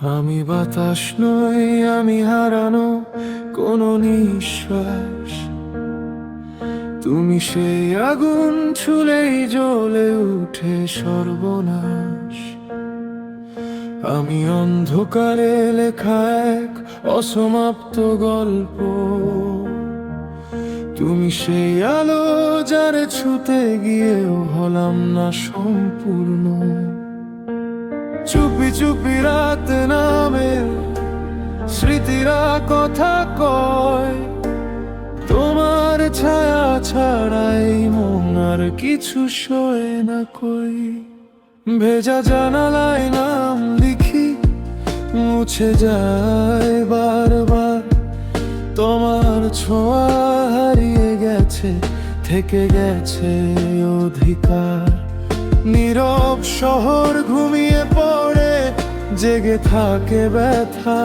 আমি বাতাস নই, আমি হারানো কোনো নিঃশ্বাস। তুমি সেই আগুন ছুলেই জ্বলে উঠে সর্বনাশ। আমি অন্ধকারে লেখা এক অসমাপ্ত গল্প। তুমি সেই আলো যারে ছুতে গিয়েও হলাম না সম্পূর্ণ। চুপি চুপি রাত নামে স্মৃতিরা কথা কয়, তোমার ছায়া ছাড়াই মন আর কিছু সয় না কই। ভেজা জানালায় নাম লিখি, মুছে যায় বারবার। তোমার ছোঁয়া হারিয়ে গেছে, থেকে গেছে অধিকার। নীরব শহর ঘুমিয়ে পড়ে, জেগে থাকে ব্যথা।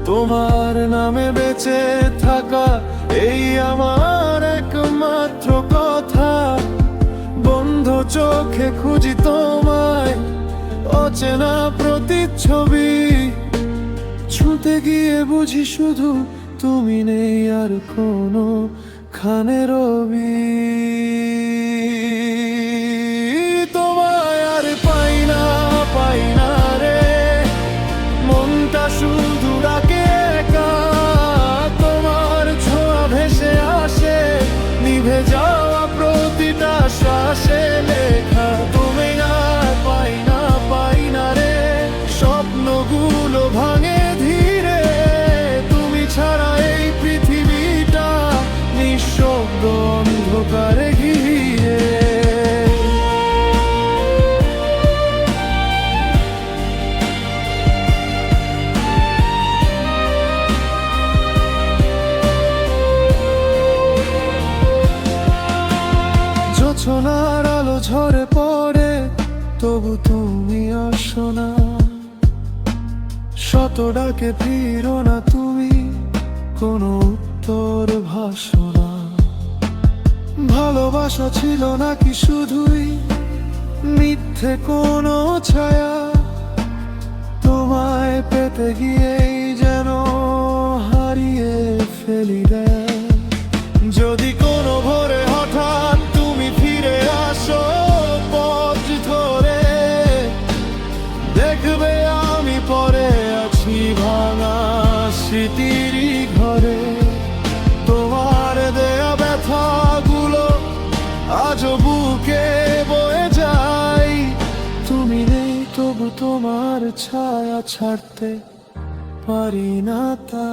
তোমার নামে বেঁচে থাকা এই আমার একমাত্র কথা। বন্ধ চোখে খুঁজি তোমায়, অচেনা প্রতিচ্ছবি। ছুঁতে গিয়ে বুঝি শুধু তুমি নেই, আর কোনো খানে রবি। তোমায় আর পাই না, পাই না রে, মনটা শুধু ডাকে একা। তোমার ছোঁয়া ভেসে আসে, নিভে যাওয়া প্রতিটা শ্বাসে লেখা। তুমি আর পাই না, পাই না রে, স্বপ্নগুলো ভাঙে ধীরে। তুমি ছাড়া এই পৃথিবীটা নিঃশব্দ অন্ধকারে ঘিরে। জোছনার আলো ঝরে পড়ে, তবু তুমি আসো না। শত ডাকে ফিরো না তুমি, কোনো উত্তর ভাসো না। ভালোবাসা ছিল নাকি শুধুই মিথ্যে কোনো ছায়া? তোমায় পেতে গিয়েই যেন হারিয়ে ফেলি দেয়। যদি কোনো ভোরে হঠাৎ তুমি ফিরে আসো পথ ধরে, দেখবে আমি পড়ে আছি ভাঙা স্মৃতিরই ঘরে। তোমার দেয়া ব্যথাগুলো আজও বুকে বয়ে যায়। তুমি নেই তবু তোমার ছায়া ছাড়তে পারি না তা।